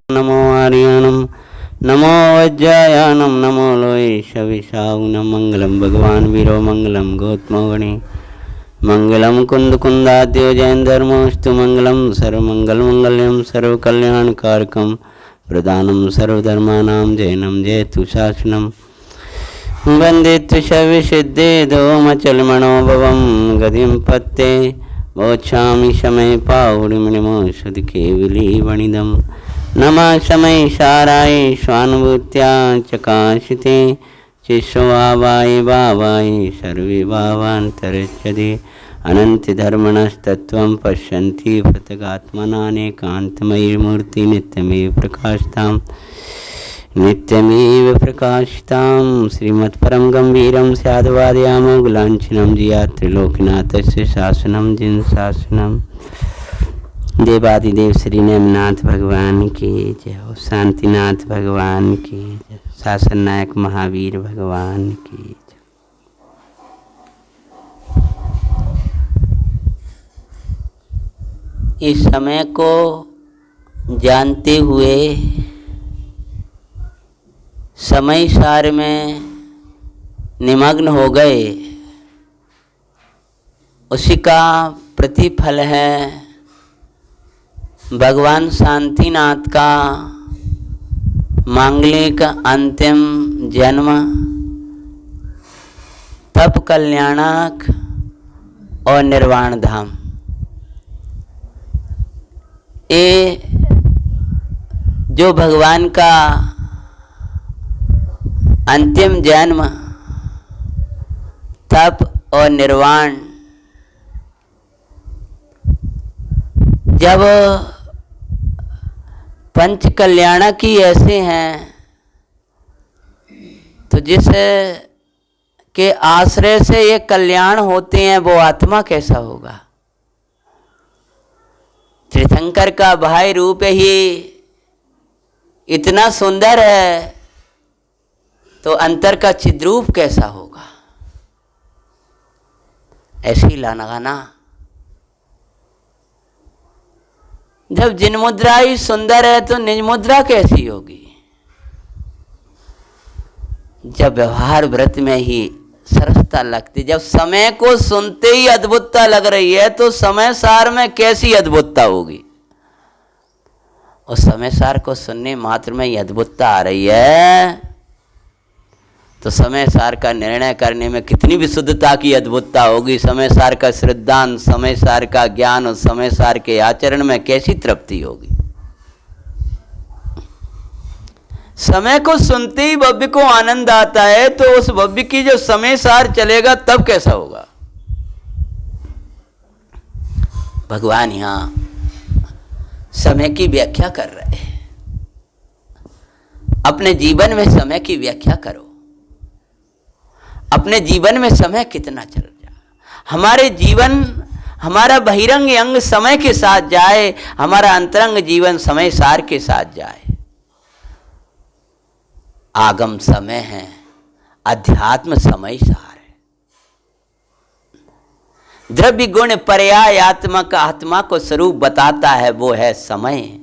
नमो आर्याणं नमो वज्रायाणं नमो लोये शविशाहुनं मंगलम भगवान वीरो मंगलम गौतमगणे मंगलम कुंदकुंदाद्यो जैन धर्मोस्तु मंगलम सर्वमंगलमंगल्यं सर्वकल्याणकारकं प्रदानं सर्वधर्माणां जैनं जयतु शासनं वंदे तु शविसिद्धे दोमचलमणोभवं गतिं पत्ते वोच्छामि समय पाहुडिमणिमोषधि केवलीवणिदं नमः समय साराय स्वानुभूत्या चकाशिते चिस्वावाय भावाय सर्वे भावान्तरच्छते अनन्तधर्मणस्तत्त्वं पश्यन्ति पृथगात्मनानेकान्तमयीमूर्ति नित्यमेव प्रकाशितां श्रीमत्परं गम्भीरं स्याद्वादयामो गुलाञ्छनं जिया त्रिलोकनाथस्य शासनं जिन शासनं देवादिदेव श्री नेमनाथ भगवान की जय हो, शांतिनाथ भगवान की जय, शासन नायक महावीर भगवान की जय। इस समय को जानते हुए समय सार में निमग्न हो गए, उसी का प्रतिफल है भगवान शांतिनाथ का मांगलिक अंतिम जन्म तप कल्याणक और निर्वाण धाम। ये जो भगवान का अंतिम जन्म तप और निर्वाण जब पंच कल्याणक ही ऐसे हैं तो जिस के आश्रय से ये कल्याण होते हैं वो आत्मा कैसा होगा। तीर्थंकर का भाई रूप ही इतना सुंदर है तो अंतर का चिद्रूप कैसा होगा। ऐसे ही लगाना जब जिन मुद्रा ही सुंदर है तो निज मुद्रा कैसी होगी। जब व्यवहार व्रत में ही सरसता लगती, जब समय को सुनते ही अद्भुतता लग रही है तो समय सार में कैसी अद्भुतता होगी। उस समय सार को सुनने मात्र में ही अद्भुतता आ रही है तो समय सार का निर्णय करने में कितनी विशुद्धता की अद्भुतता होगी। समय सार का श्रद्धांत, समय सार का ज्ञान और समय सार के आचरण में कैसी तृप्ति होगी। समय को सुनते ही भव्य को आनंद आता है तो उस भव्य की जो समय सार चलेगा तब कैसा होगा। भगवान यहां समय की व्याख्या कर रहे हैं। अपने जीवन में समय की व्याख्या करो। अपने जीवन में समय कितना चल जाए, हमारे जीवन, हमारा बहिरंग अंग समय के साथ जाए, हमारा अंतरंग जीवन समय सार के साथ जाए। आगम समय है, अध्यात्म समय सार है। द्रव्य गुण पर्यायात्मक आत्मा को स्वरूप बताता है वो है समय,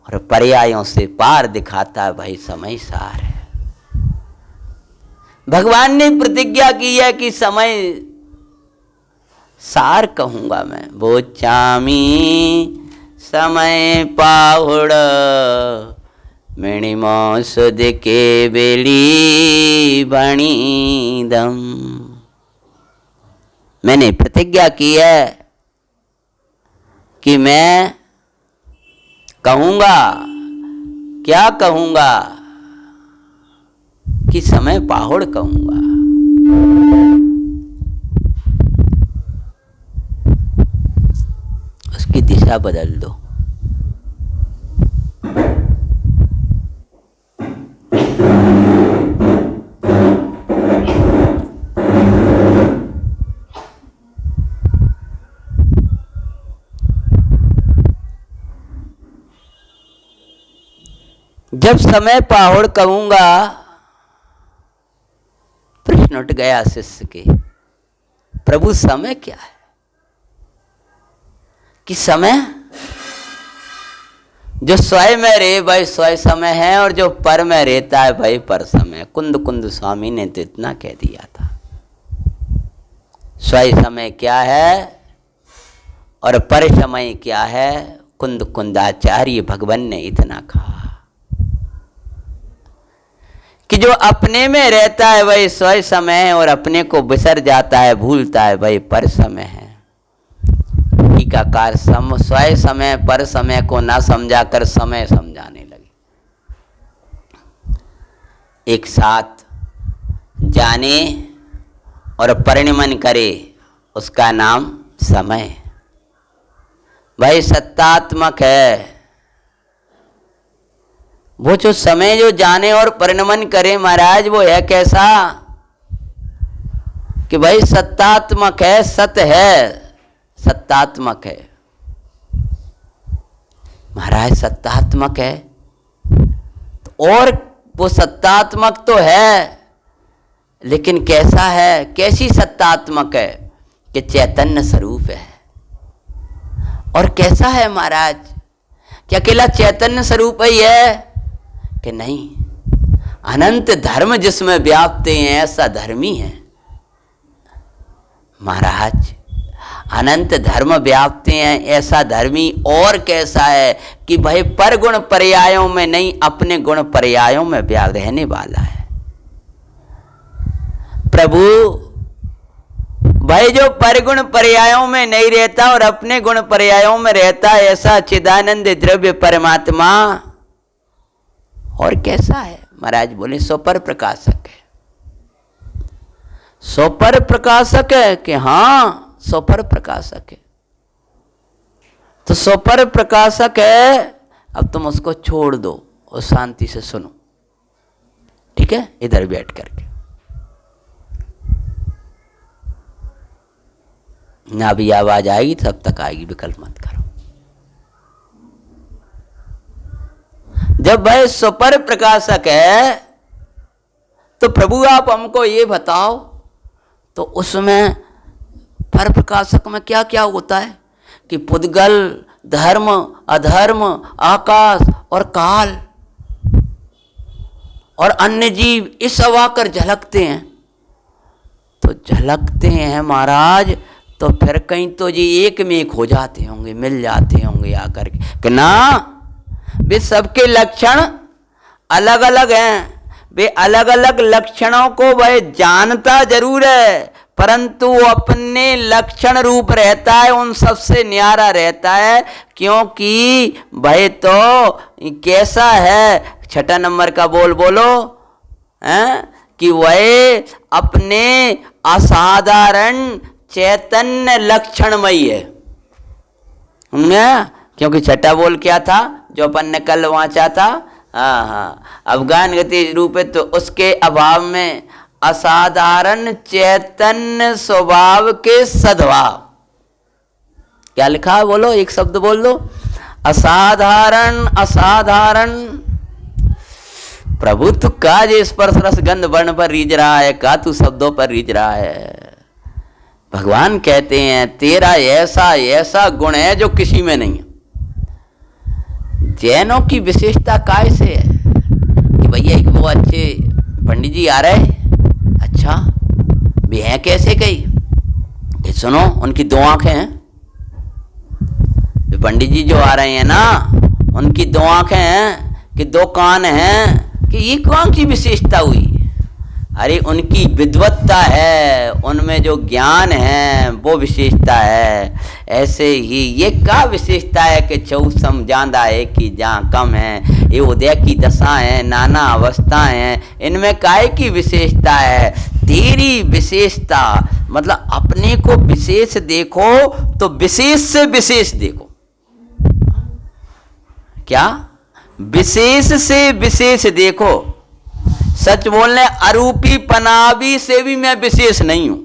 और पर्यायों से पार दिखाता है भाई समय सार है। भगवान ने प्रतिज्ञा की है कि समय सार कहूंगा मैं, वो चामी समय पाहुड़ मिणिमो सुध के बेली बणीदम। मैंने प्रतिज्ञा की है कि मैं कहूंगा, क्या कहूंगा कि समय पाहुड़ कहूंगा। उसकी दिशा बदल दो। जब समय पाहुड़ कहूंगा, प्रश्न उठ गया शिष्य के, प्रभु समय क्या है? कि समय जो स्वयं में रहे भाई स्वयं समय है, और जो पर में रहता है भाई पर समय। कुंद कुंद स्वामी ने तो इतना कह दिया था, स्वयं समय क्या है और पर समय क्या है, कुंद कुंदाचार्य भगवान ने इतना कहा कि जो अपने में रहता है वही स्वयं समय है, और अपने को बिसर जाता है, भूलता है, वही पर समय है। टीकाकार स्वयं समय पर समय को ना समझाकर समय समझाने लगे। एक साथ जाने और परिणमन करे, उसका नाम समय। भाई सत्तात्मक है वो जो समय जो जाने और परिणमन करे महाराज, वो है कैसा कि भाई सत्तात्मक है, सत्य है, सत्तात्मक है महाराज, सत्तात्मक है। और वो सत्तात्मक तो है, लेकिन कैसा है, कैसी सत्तात्मक है कि चैतन्य स्वरूप है। और कैसा है महाराज, कि अकेला चैतन्य स्वरूप ही है कि नहीं, अनंत धर्म जिसमें व्याप्ते हैं ऐसा धर्मी है महाराज, अनंत धर्म व्याप्ते हैं ऐसा धर्मी। और कैसा है कि भाई पर गुण पर्यायों में नहीं, अपने गुण पर्यायों में रहने वाला है प्रभु। भाई जो परगुण पर्यायों में नहीं रहता और अपने गुण पर्यायों में रहता है, ऐसा चिदानंद द्रव्य परमात्मा। और कैसा है महाराज, बोले स्वपर प्रकाशक है। स्वपर प्रकाशक है कि हाँ स्वपर प्रकाशक है, तो स्वपर प्रकाशक है। अब तुम उसको छोड़ दो और शांति से सुनो, ठीक है, इधर बैठ करके। ना भी आवाज आएगी तब तक आएगी, विकल्प मत करो। जब वह स्वपर प्रकाशक है तो प्रभु आप हमको ये बताओ, तो उसमें पर प्रकाशक में क्या क्या होता है कि पुद्गल, धर्म, अधर्म, आकाश और काल और अन्य जीव इस सब आकर झलकते हैं। तो झलकते हैं महाराज, तो फिर कहीं तो जी एक में एक हो जाते होंगे, मिल जाते होंगे आकर के, कि ना वे सबके लक्षण अलग अलग हैं। वे अलग अलग लक्षणों को वह जानता जरूर है, परंतु वो अपने लक्षण रूप रहता है, उन सबसे न्यारा रहता है। क्योंकि भाई तो कैसा है, 6 नंबर का बोलो हैं कि वह अपने असाधारण चैतन्य लक्षणमयी है। क्योंकि 6 बोल क्या था जो अपन ने कल वांचा था, हाँ, अवगान गति रूप है, तो उसके अभाव में असाधारण चैतन्य स्वभाव के सद्भाव। क्या लिखा है बोलो, एक शब्द बोल दो, असाधारण। असाधारण प्रभु तू का जे स्पर्श रस गंध वर्ण पर रीझ रहा है, का तू शब्दों पर रीझ रहा है। भगवान कहते हैं तेरा ऐसा ऐसा गुण है जो किसी में नहीं है। जैनों की विशेषता काय से है कि भैया एक वो अच्छे पंडित जी आ रहे, अच्छा भी हैं कैसे कही कि सुनो उनकी 2 आंखें हैं। पंडित जी जो आ रहे हैं ना, उनकी 2 आंखें हैं कि 2 कान हैं, कि ये कौन सी विशेषता हुई। अरे उनकी विद्वत्ता है, उनमें जो ज्ञान है वो विशेषता है। ऐसे ही ये क्या विशेषता है कि 24 समझांदा है कि जहाँ कम है, ये उदय की दशा है, नाना अवस्थाएं हैं, इनमें काय की विशेषता है। तेरी विशेषता मतलब अपने को विशेष देखो तो विशेष से विशेष देखो। क्या विशेष से विशेष देखो। सच बोलने अरूपी पनावी से भी मैं विशेष नहीं हूं,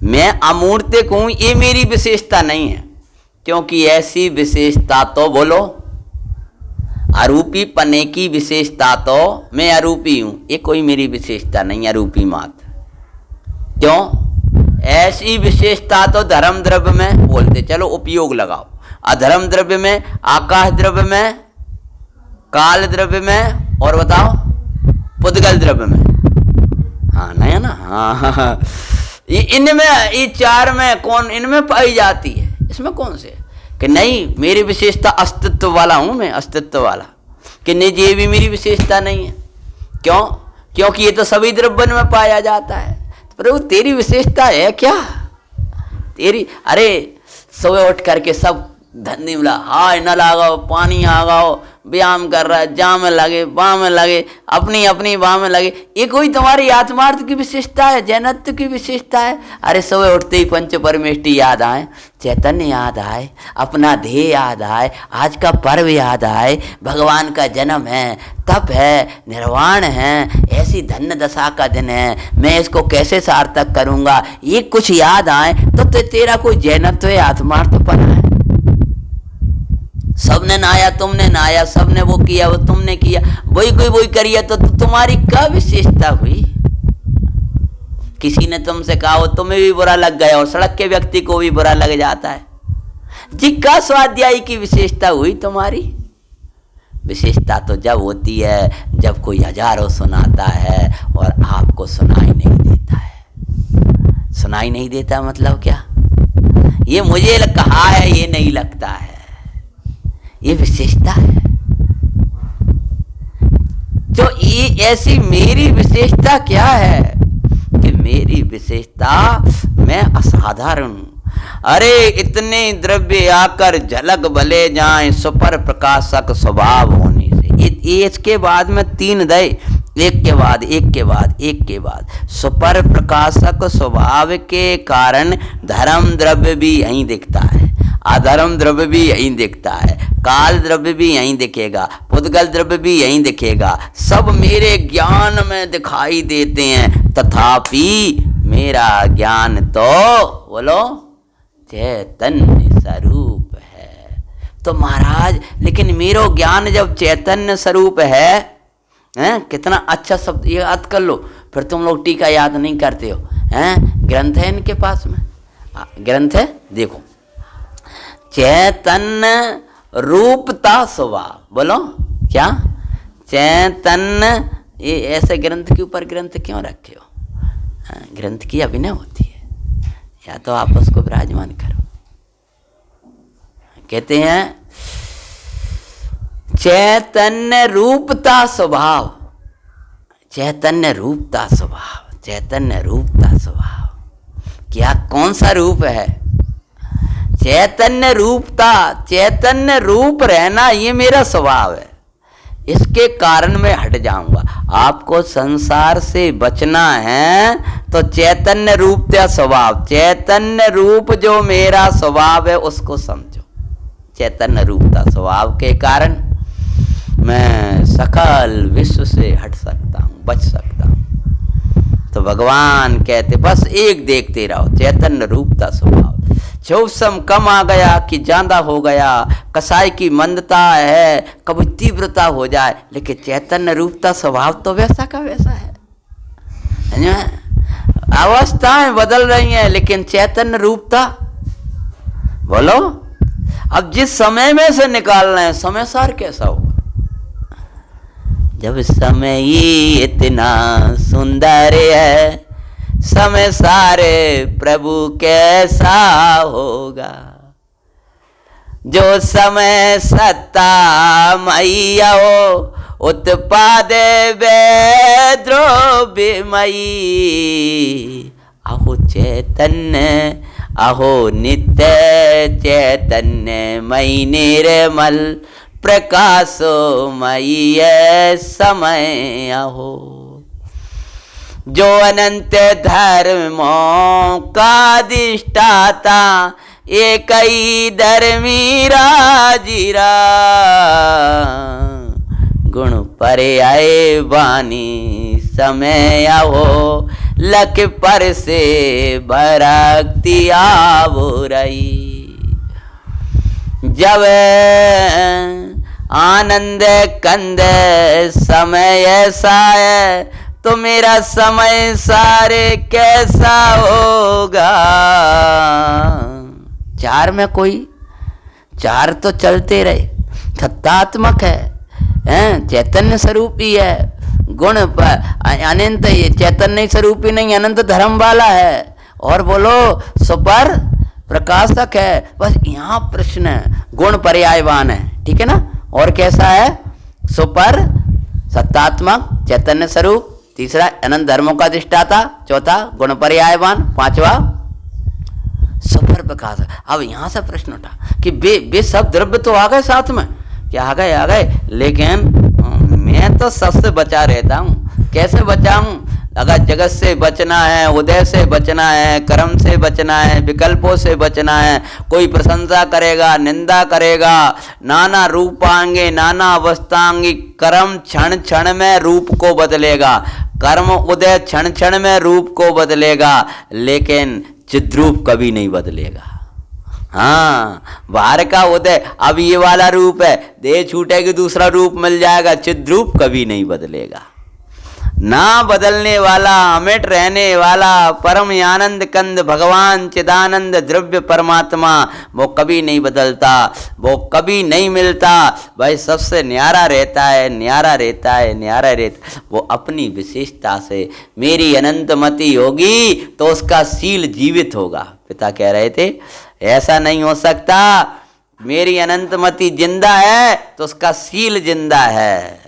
मैं अमूर्तिक हूं, ये मेरी विशेषता नहीं है। क्योंकि ऐसी विशेषता तो बोलो, अरूपी पने की विशेषता तो मैं अरूपी हूं, ये कोई मेरी विशेषता नहीं, अरूपी मात्र। क्यों? ऐसी विशेषता तो धर्म द्रव्य में बोलते, चलो उपयोग लगाओ, अधर्म द्रव्य में, आकाश द्रव्य में, काल द्रव्य में, और बताओ पुद्गल द्रव्य में। हाँ नहीं है ना? हाँ इनमें, ये चार में कौन इनमें पाई जाती है? इसमें कौन से कि नहीं मेरी विशेषता अस्तित्व वाला हूं मैं, अस्तित्व वाला, कि नहीं ये भी मेरी विशेषता नहीं है। क्यों? क्योंकि ये तो सभी द्रव्य में पाया जाता है। तो प्रभु तेरी विशेषता है क्या? तेरी, अरे सुबह उठ करके सब धंधी मिला, हाय न लगाओ, पानी आगाओ, व्यायाम कर रहा है, जा में लगे, बाँ में लगे, अपनी अपनी बाँ में लगे, ये कोई तुम्हारी आत्मार्थ की विशेषता है, जैनत्व की विशेषता है? अरे सुबह उठते ही पंच परमेष्टि याद आए, चैतन्य याद आए, अपना ध्येय याद आए, आज का पर्व याद आए, भगवान का जन्म है, तप है, निर्वाण है, ऐसी धन्य दशा का दिन है, मैं इसको कैसे सार्थक करूंगा, ये कुछ याद आए तो तेरा कोई जैनत्व है, आत्मार्थपना है। सबने नहाया, तुमने नहाया, सबने वो किया, वो तुमने किया, वही करिए तो तुम्हारी क्या विशेषता हुई? किसी ने तुमसे कहा हो, तुम्हें भी बुरा लग गया, और सड़क के व्यक्ति को भी बुरा लग जाता है। जी का स्वाध्याय की विशेषता हुई तुम्हारी? विशेषता तो जब होती है जब कोई हजारों सुनाता है और आपको सुनाई नहीं देता है। सुनाई नहीं देता मतलब क्या? ये मुझे कहा है, ये नहीं लगता है, ये विशेषता है। जो ये ऐसी मेरी विशेषता क्या है कि मेरी विशेषता मैं असाधारण हूं। अरे इतने द्रव्य आकर झलक भले जाएं, सुपर प्रकाशक स्वभाव होने से। इसके बाद में तीन दे, एक के बाद एक के बाद एक के बाद। सुपर प्रकाशक स्वभाव के कारण धर्म द्रव्य भी यहीं दिखता है, अधर्म द्रव्य भी यहीं दिखता है, काल द्रव्य भी यहीं दिखेगा, पुद्गल द्रव्य भी यहीं दिखेगा। सब मेरे ज्ञान में दिखाई देते हैं, तथापि मेरा ज्ञान तो बोलो चैतन्य स्वरूप है। तो महाराज लेकिन मेरो ज्ञान जब चैतन्य स्वरूप है, कितना अच्छा शब्द ये याद कर लो, फिर तुम लोग टीका याद नहीं करते हो। ग्रंथ है इनके पास में, ग्रंथ है, देखो चैतन्य रूपता स्वभाव। बोलो क्या? चैतन्य। ये ऐसे ग्रंथ के ऊपर ग्रंथ क्यों रखे हो? ग्रंथ की अभिनय होती है, या तो आप उसको विराजमान करो। कहते हैं चैतन्य रूपता स्वभाव, चैतन्य रूपता स्वभाव, चैतन्य रूपता स्वभाव। क्या कौन सा रूप है? चैतन्य रूपता, चैतन्य रूप रहना ये मेरा स्वभाव है। इसके कारण मैं हट जाऊंगा। आपको संसार से बचना है तो चैतन्य रूपता स्वभाव, चैतन्य रूप जो मेरा स्वभाव है उसको समझो। चैतन्य रूपता स्वभाव के कारण मैं सकल विश्व से हट सकता हूं, बच सकता हूं। तो भगवान कहते बस एक देखते रहो, चैतन्य रूपता स्वभाव। चौसम कम आ गया कि ज्यादा हो गया, कसाई की मंदता है, कभी तीव्रता हो जाए, लेकिन चैतन्य रूपता स्वभाव तो वैसा का वैसा है। अवस्थाएं बदल रही हैं लेकिन चैतन्य रूपता, बोलो अब जिस समय में से निकाल रहे हैं, समय सार कैसा होगा? जब समय ही इतना सुंदर है, समय सारे प्रभु कैसा होगा। जो समय सत्ता मैया हो, उत्पाद द्रव्यमयी। अहो चैतन्य, अहो नित्य चैतन्य मई निर्मल प्रकाशोमयी समय। अहो जो अनंत धर्मों का अधिष्ठाता, एक ही धर्मी राजीरा। गुण पर्याय वाणी समय हो, लख पर से भरक्ति आवो रही। जब आनंद कंद समय ऐसा है, तो मेरा समय सारे कैसा होगा। चार में कोई चार तो चलते रहे, सत्तात्मक है, चैतन्य स्वरूप ही है, गुण अनंत, ये चैतन्य स्वरूप ही नहीं, अनंत धर्म वाला है, और बोलो सुपर प्रकाशक है। बस यहाँ प्रश्न है, गुण पर्यायवान है, ठीक है ना, और कैसा है, सुपर सत्तात्मक चैतन्य स्वरूप, तीसरा अनंत धर्मों का अधिष्ठाता, चौथा गुण पर्यायवान, पांचवा सुपर प्रकाशक। अब यहां से प्रश्न उठा कि बे सब द्रव्य तो आ गए साथ में, क्या आ गए, लेकिन मैं तो सबसे बचा रहता हूं। कैसे बचाऊं? अगर जगत से बचना है, उदय से बचना है, कर्म से बचना है, विकल्पों से बचना है, कोई प्रशंसा करेगा, निंदा करेगा, नाना रूपांगे, नाना अवस्थांगी, कर्म क्षण क्षण में रूप को बदलेगा, कर्म उदय क्षण क्षण में रूप को बदलेगा, लेकिन चिद्रूप कभी नहीं बदलेगा। हाँ, बाहर का उदय अब ये वाला रूप है, देह छूटेगी दूसरा रूप मिल जाएगा, चिद्रूप कभी नहीं बदलेगा। ना बदलने वाला, अमिट रहने वाला, परम आनंद कंद भगवान चिदानंद द्रव्य परमात्मा, वो कभी नहीं बदलता, वो कभी नहीं मिलता, भाई सबसे न्यारा रहता है, न्यारा रहता है, न्यारा रहता। वो अपनी विशेषता से, मेरी अनंत मति होगी तो उसका शील जीवित होगा। पिता कह रहे थे ऐसा नहीं हो सकता, मेरी अनंत मति जिंदा है तो उसका शील जिंदा है।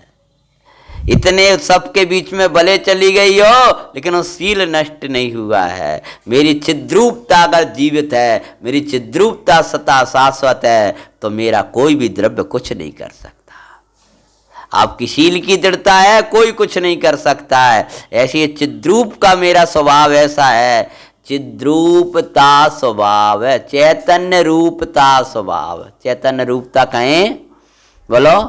इतने सबके बीच में भले चली गई हो, लेकिन वो शील नष्ट नहीं हुआ है। मेरी चिद्रूपता अगर जीवित है, मेरी चिद्रूपता सता शाश्वत है, तो मेरा कोई भी द्रव्य कुछ नहीं कर सकता। आपकी शील की दृढ़ता है, कोई कुछ नहीं कर सकता है। ऐसी चिद्रूप का मेरा स्वभाव ऐसा है, चिद्रूपता स्वभाव है, चैतन्य रूपता स्वभाव। चैतन्य रूपता कहें, बोलो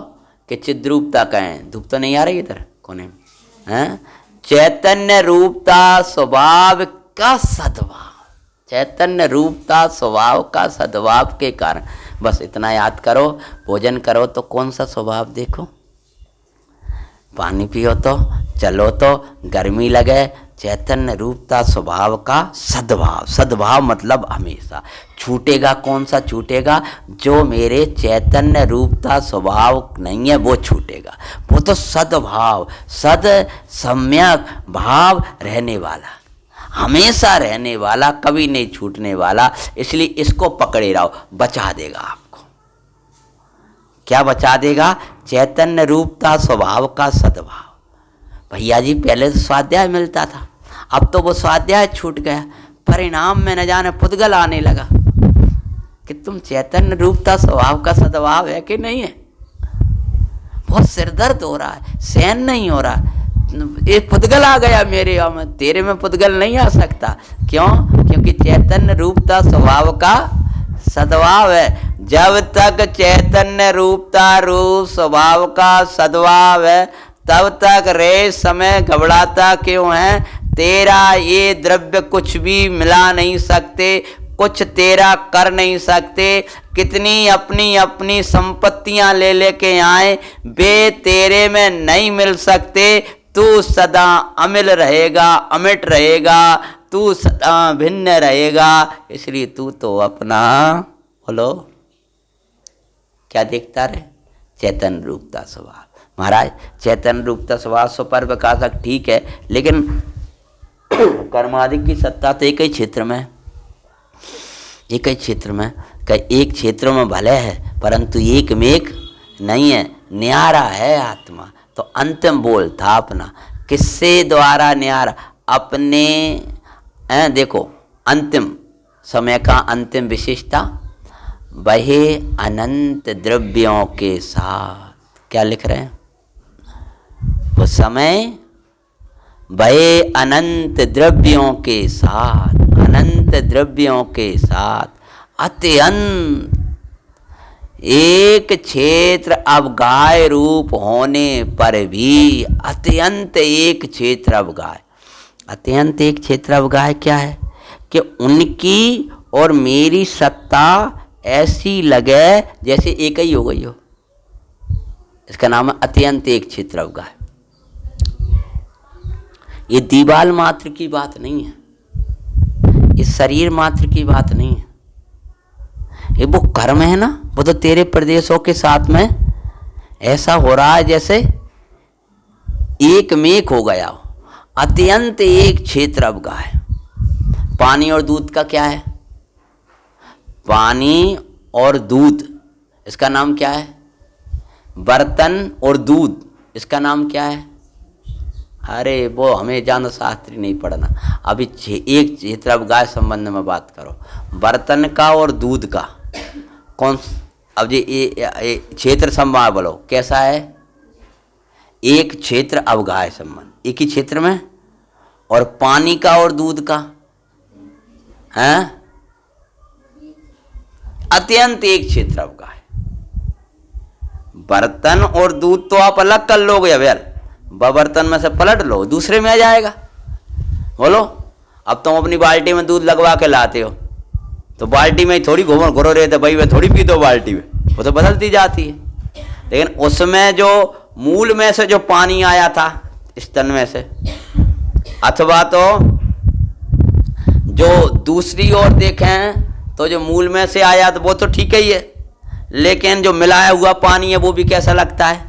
कि चिद्रूपता कहें, धूप तो नहीं आ रही इधर कोने में, चैतन्य रूपता स्वभाव का सद्भाव, चैतन्य रूपता स्वभाव का सद्भाव के कारण। बस इतना याद करो, भोजन करो तो कौन सा स्वभाव देखो, पानी पियो तो, चलो तो, गर्मी लगे, चैतन्य रूपता स्वभाव का सद्भाव। सद्भाव मतलब हमेशा छूटेगा, कौन सा छूटेगा, जो मेरे चैतन्य रूपता स्वभाव नहीं है वो छूटेगा। वो तो सद्भाव, सद सम्यक भाव रहने वाला, हमेशा रहने वाला, कभी नहीं छूटने वाला। इसलिए इसको पकड़े रहो, बचा देगा आपको। क्या बचा देगा? चैतन्य रूपता स्वभाव का सद्भाव। भैया जी पहले तो स्वाध्याय मिलता था, अब तो वो स्वाध्याय छूट गया, परिणाम में न जाने पुद्गल आने लगा कि तुम चैतन्य रूपता स्वभाव का सद्भाव है कि नहीं है। बहुत सिरदर्द हो रहा है, सहन नहीं हो रहा, एक पुद्गल आ गया मेरे में, तेरे में पुद्गल नहीं आ सकता। क्यों? क्योंकि चैतन्य रूपता स्वभाव का सद्भाव है। जब तक चैतन्य रूपता रूप स्वभाव का सद्भाव है, तब तक रे समय घबराता क्यों है? तेरा ये द्रव्य कुछ भी मिला नहीं सकते, कुछ तेरा कर नहीं सकते। कितनी अपनी अपनी संपत्तियां ले लेके आए, वे तेरे में नहीं मिल सकते। तू सदा अमिल रहेगा, अमिट रहेगा, तू सदा भिन्न रहेगा। इसलिए तू तो अपना, बोलो क्या देखता रहे? चैतन्य रूपता स्वभाव। महाराज चैतन्य रूपता स्वभाव सुपर प्रकाशक ठीक है, लेकिन कर्मादि की सत्ता तो एक ही क्षेत्र में, एक ही क्षेत्र में, एक क्षेत्र में भले है परंतु एक में एक नहीं है, न्यारा है आत्मा। तो अंतिम बोल था अपना, किससे द्वारा न्यारा? अपने देखो अंतिम समय का अंतिम विशेषता, वही अनंत द्रव्यों के साथ। क्या लिख रहे हैं? वो समय वही अनंत द्रव्यों के साथ, अनंत द्रव्यों के साथ अत्यंत एक क्षेत्र अवगाह्य रूप होने पर भी, अत्यंत एक क्षेत्र अवगाह्य। अत्यंत एक क्षेत्र अवगाह्य क्या है? कि उनकी और मेरी सत्ता ऐसी लगे जैसे एक ही हो गई हो। इसका नाम है अत्यंत एक क्षेत्र अवगाह्य। ये दीवाल मात्र की बात नहीं है, ये शरीर मात्र की बात नहीं है, ये वो कर्म है ना, वो तो तेरे प्रदेशों के साथ में ऐसा हो रहा है जैसे एक मेक हो गया हो, अत्यंत एक क्षेत्र अब का है। पानी और दूध का क्या है? पानी और दूध, इसका नाम क्या है? बर्तन और दूध, इसका नाम क्या है? अरे वो हमें ज्यादा शास्त्री नहीं पढ़ना। अभी एक क्षेत्र अब गाय संबंध में बात करो, बर्तन का और दूध का कौन। अब ये क्षेत्र संबंध बोलो कैसा है? एक क्षेत्र अवगाह संबंध, एक ही क्षेत्र में। और पानी का और दूध का है अत्यंत एक क्षेत्र अवगाह। बर्तन और दूध तो आप अलग कर लोगे, अवेल बर्तन में से पलट लो, दूसरे में आ जाएगा। बोलो, अब तुम अपनी बाल्टी में दूध लगवा के लाते हो तो बाल्टी में थोड़ी घुरो रहे थे भाई, मैं थोड़ी पी दो बाल्टी में, वो तो बदलती जाती है। लेकिन उसमें जो मूल में से जो पानी आया था स्तन में से, अथवा तो जो दूसरी ओर देखें तो जो मूल में से आया तो वो तो ठीक ही है, लेकिन जो मिलाया हुआ पानी है वो भी कैसा लगता है?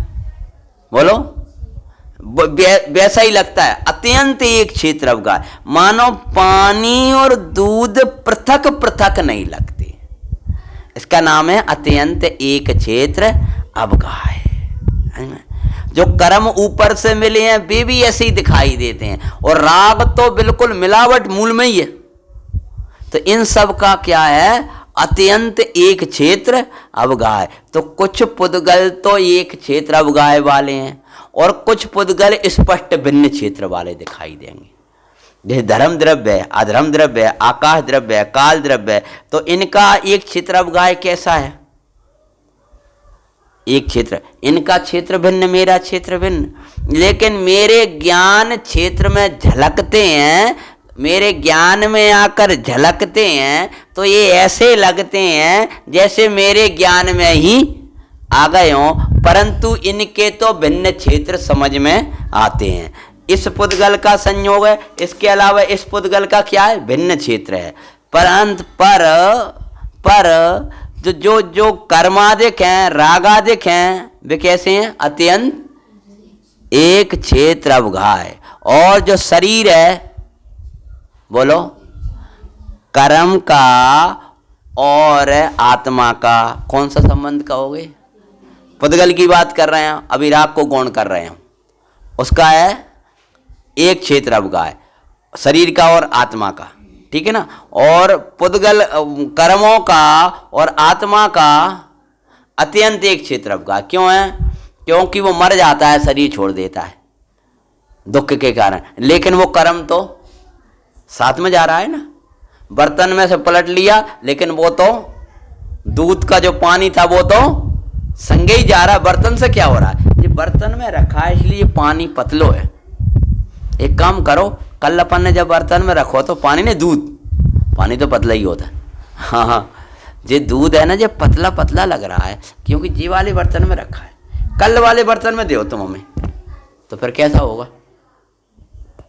बोलो, वैसा ही लगता है। अत्यंत एक क्षेत्र अवगाह, मानो पानी और दूध पृथक पृथक नहीं लगते, इसका नाम है अत्यंत एक क्षेत्र अवगाह। जो कर्म ऊपर से मिले हैं वे भी ऐसे ही दिखाई देते हैं, और राग तो बिल्कुल मिलावट मूल में ही है। तो इन सब का क्या है? अत्यंत एक क्षेत्र अवगाह। तो कुछ पुद्गल तो एक क्षेत्र अवगाह वाले हैं और कुछ पुद्गल स्पष्ट भिन्न क्षेत्र वाले दिखाई देंगे। जैसे धर्म द्रव्य है, अधर्म द्रव्य है, आकाश द्रव्य है, काल द्रव्य है, तो इनका एक क्षेत्र अवगाह कैसा है? एक क्षेत्र, इनका क्षेत्र भिन्न, मेरा क्षेत्र भिन्न। लेकिन मेरे ज्ञान क्षेत्र में झलकते हैं, मेरे ज्ञान में आकर झलकते हैं तो ये ऐसे लगते हैं जैसे मेरे ज्ञान में ही आ गए हों, परंतु इनके तो भिन्न क्षेत्र समझ में आते हैं। इस पुद्गल का संयोग है, इसके अलावा इस पुद्गल का क्या है? भिन्न क्षेत्र है। परंतु पर जो जो कर्मादिक हैं, रागादिक हैं, वे कैसे हैं? अत्यंत एक क्षेत्र अवगाह है। और जो शरीर है, बोलो, कर्म का और आत्मा का कौन सा संबंध कहोगे? पुद्गल की बात कर रहे हैं, अभी राग को गौण कर रहे हैं, उसका है एक क्षेत्र अवगाह, शरीर का और आत्मा का, ठीक है ना। और पुद्गल कर्मों का और आत्मा का अत्यंत एक क्षेत्र अवगाह। क्यों है? क्योंकि वो मर जाता है, शरीर छोड़ देता है दुख के कारण, लेकिन वो कर्म तो साथ में जा रहा है ना। बर्तन में से पलट लिया, लेकिन वो तो दूध का जो पानी था वो तो संगे ही जा रहा है। बर्तन से क्या हो रहा है? ये बर्तन में रखा है इसलिए पानी पतलो है। एक काम करो, कल अपन ने जब बर्तन में रखो तो पानी ने दूध, पानी तो पतला ही होता है। हाँ, ये दूध है ना, जो पतला पतला लग रहा है क्योंकि जी वाले बर्तन में रखा है। कल वाले बर्तन में दो तुम हमें, तो फिर कैसा होगा?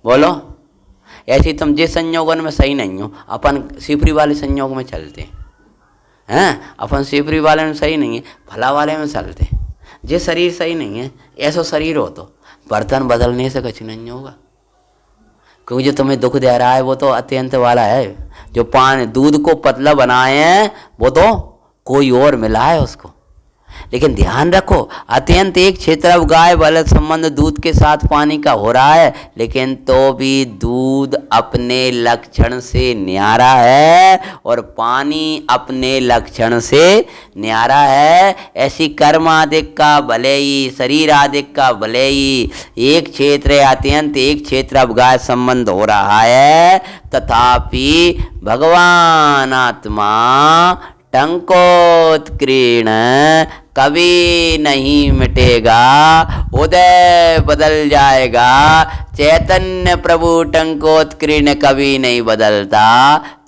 बोलो। ऐसे तुम जिस संयोगन में सही नहीं हो, अपन सिपरी वाले संयोग में चलते हैं, अपन सिपरी वाले में सही नहीं है, भला वाले में चलते हैं। जे शरीर सही नहीं है, ऐसा शरीर हो तो बर्तन बदलने से कुछ नहीं होगा, क्योंकि जो तुम्हें दुख दे रहा है वो तो अत्यंत वाला है। जो पानी दूध को पतला बनाए हैं वो तो कोई और मिला है उसको। लेकिन ध्यान रखो, अत्यंत एक क्षेत्र अवगाह वाला संबंध दूध के साथ पानी का हो रहा है, लेकिन तो भी दूध अपने लक्षण से न्यारा है और पानी अपने लक्षण से न्यारा है। ऐसी कर्म आदिक का भले ही, शरीर आदिक का भले ही एक क्षेत्र अत्यंत एक क्षेत्र अवगाह संबंध हो रहा है, तथापि भगवान आत्मा टंकोत्कीर्ण कभी नहीं मिटेगा, उदय बदल जाएगा। चैतन्य प्रभु टंकोत्कीर्ण कभी नहीं बदलता,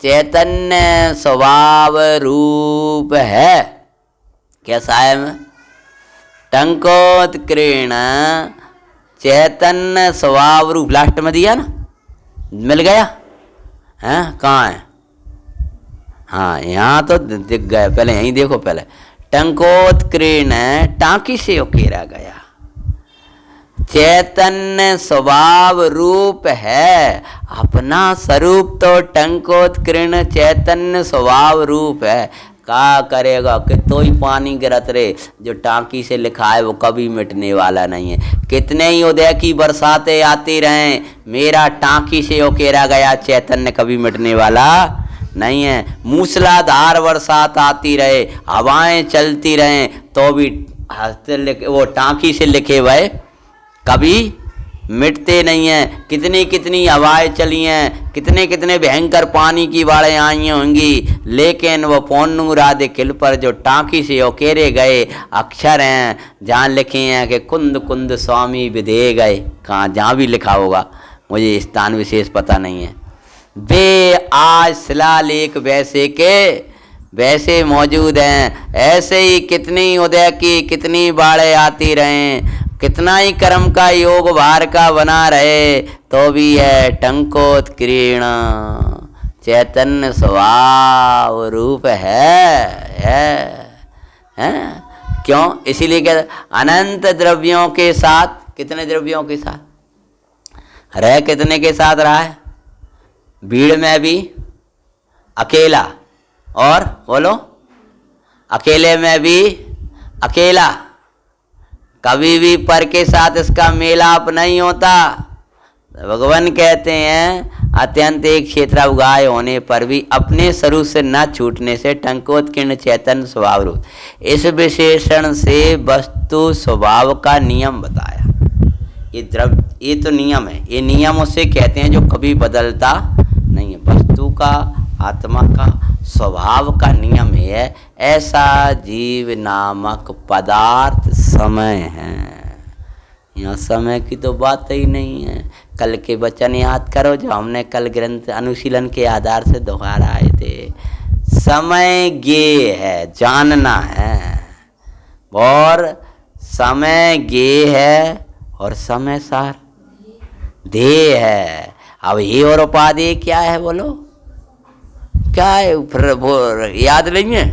चैतन्य स्वभाव रूप है। कैसा है? टंकोत्कीर्ण चैतन्य स्वभाव रूप, लास्ट में दिया ना, मिल गया है? कहाँ है? हाँ, यहाँ तो दिख गया, पहले यहीं देखो। पहले टंकोत्कीर्ण टांकी से उकेरा गया। चैतन्य स्वभाव रूप है, अपना स्वरूप तो टंकोत्कीर्ण चैतन्य स्वभाव रूप है। क्या करेगा कि तो ही पानी गिरत रहे, जो टांकी से लिखा है वो कभी मिटने वाला नहीं है। कितने ही उदय की बरसातें आती रहें, मेरा टांकी से उकेरा गया चैतन्य कभी मिटने वाला नहीं है। मूसलाधार बरसात आती रहे, हवाएं चलती रहें, तो भी वो टांकी से लिखे हुए कभी मिटते नहीं हैं। कितनी कितनी हवाएं चली हैं, कितने कितने भयंकर पानी की बाढ़ें आई होंगी, लेकिन वो पोन्नूराधे किल पर जो टांकी से उकेरे गए अक्षर हैं, जहाँ लिखे हैं कि कुंद कुंद स्वामी विधेय गए, कहाँ जहाँ भी लिखा होगा, मुझे स्थान विशेष पता नहीं है। वे आज शिलालेख वैसे के वैसे मौजूद हैं। ऐसे ही कितनी उदय की कितनी बाढ़ें आती रहें, कितना ही कर्म का योग भार का बना रहे, तो भी है टंकोत्कीर्ण चैतन्य स्वभाव रूप है? क्यों? इसीलिए क्या अनंत द्रव्यों के साथ, कितने द्रव्यों के साथ रह, कितने के साथ रहा है? भीड़ में भी अकेला, और बोलो अकेले में भी अकेला, कभी भी पर के साथ इसका मेलाप नहीं होता। भगवान कहते हैं अत्यंत एक क्षेत्र उगाए होने पर भी अपने स्वरूप से न छूटने से टंकोत्कीर्ण चैतन्य स्वभाव रूप, इस विशेषण से वस्तु स्वभाव का नियम बताया। ये तो नियम है, ये नियम उसे कहते हैं जो कभी बदलता नहीं है। वस्तु का, आत्मा का स्वभाव का नियम है। ऐसा जीव नामक पदार्थ समय है। यहाँ समय की तो बात ही नहीं है। कल के वचन याद करो जो हमने कल ग्रंथ अनुशीलन के आधार से दोहराए थे। समय ज्ञेय है, जानना है, और समय ज्ञेय है और समय सार ध्येय है। अब ये और उपाधि क्या है बोलो? क्या है? फिर याद नहीं है,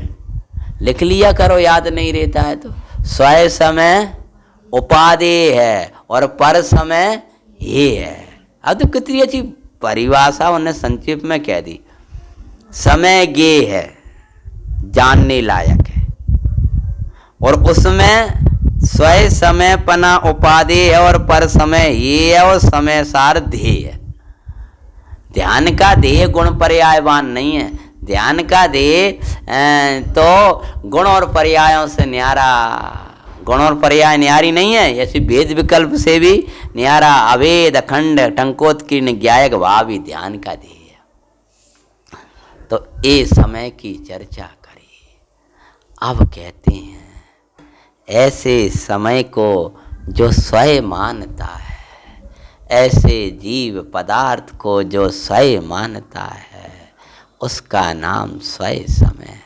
लिख लिया करो, याद नहीं रहता है तो। स्वयं समय उपाधि है और पर समय ये है। अब तो कितनी अच्छी परिभाषा उन्हें संक्षिप्त में कह दी। समय ज्ञेय है, जानने लायक है, और उसमें स्वयं समय पना उपाधि है और पर समय ये है, और समय सार ध्येय है। ध्यान का ध्येय गुण पर्यायवान नहीं है। ध्यान का ध्येय तो गुण और पर्यायों से न्यारा, गुण और पर्याय न्यारी नहीं है, ऐसी भेद विकल्प से भी न्यारा अभेद अखंड टंकोत्कीर्ण ज्ञायक भाव ही ध्यान का ध्येय है। तो ये समय की चर्चा करी। अब कहते हैं ऐसे समय को जो स्वयं मानता है, ऐसे जीव पदार्थ को जो स्वयं मानता है, उसका नाम स्वयं समय है।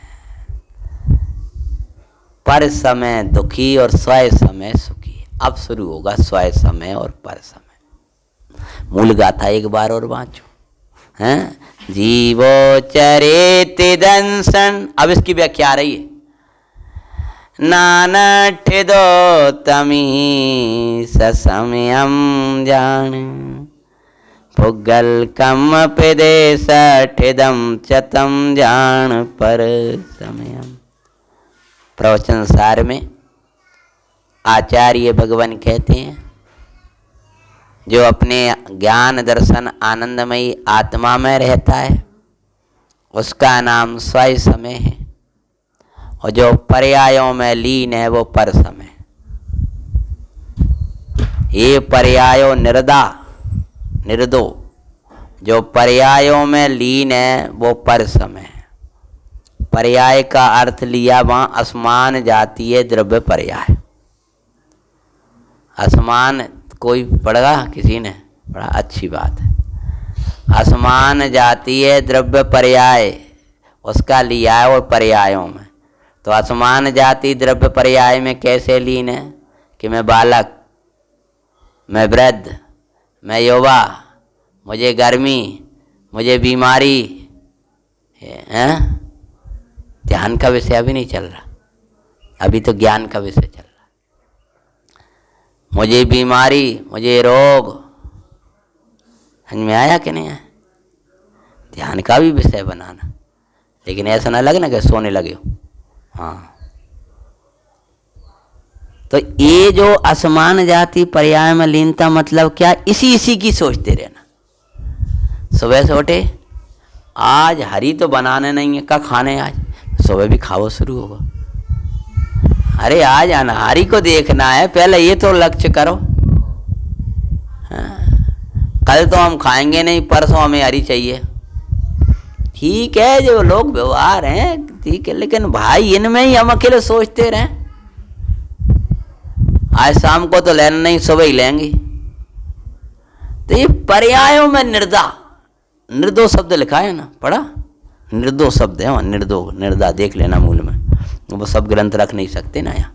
पर समय दुखी और स्वयं समय सुखी। अब शुरू होगा स्वयं समय और पर समय। मूल गाथा एक बार और वांचो, हैं? जीवो चरेत दंसन। अब इसकी व्याख्या आ रही है। नानठिदो तमी ससमयम जान पुगल कम प्रदेश ठिदम चतम जान पर समयम। प्रवचन सार में आचार्य भगवान कहते हैं जो अपने ज्ञान दर्शन आनंदमयी आत्मा में रहता है उसका नाम स्वयं समय है, और जो पर्यायों में लीन है वो पर समय। ये पर्यायो निर्दो जो पर्यायों में लीन है वो पर समय। पर्याय का अर्थ लिया वहाँ असमान जातीय द्रव्य पर्याय। असमान कोई पढ़ा, किसी ने पढ़ा? अच्छी बात है। असमान जातीय द्रव्य पर्याय उसका लिया है, और पर्यायों में तो असमान जाति द्रव्य पर्याय में कैसे लीन है कि मैं बालक, मैं वृद्ध, मैं युवा, मुझे गर्मी, मुझे बीमारी है। ध्यान का विषय अभी नहीं चल रहा, अभी तो ज्ञान का विषय चल रहा। मुझे बीमारी, मुझे रोग, समझ में आया कि नहीं आया? ध्यान का भी विषय बनाना, लेकिन ऐसा ना लगना कि सोने लगे हो। हाँ, तो ये जो असमान जाति पर्याय में लीनता मतलब क्या? इसी की सोचते रहना। सुबह से उठे, आज हरी तो बनाने नहीं है, क्या खाने आज? सुबह भी खाओ शुरू होगा। अरे आज अनहारी को देखना है, पहले ये तो लक्ष्य करो। हाँ, कल तो हम खाएंगे नहीं, परसों हमें हरी चाहिए। ठीक है, जो लोग व्यवहार हैं ठीक है, लेकिन भाई इनमें ही हम अकेले सोचते रहें। आज शाम को तो लेना नहीं, सुबह ही लेंगे। तो ये पर्यायों में निर्दो शब्द लिखा है ना, पढ़ा? निर्दो शब्द है वहाँ, निर्दा देख लेना मूल में, वो सब ग्रंथ रख नहीं सकते ना यहाँ।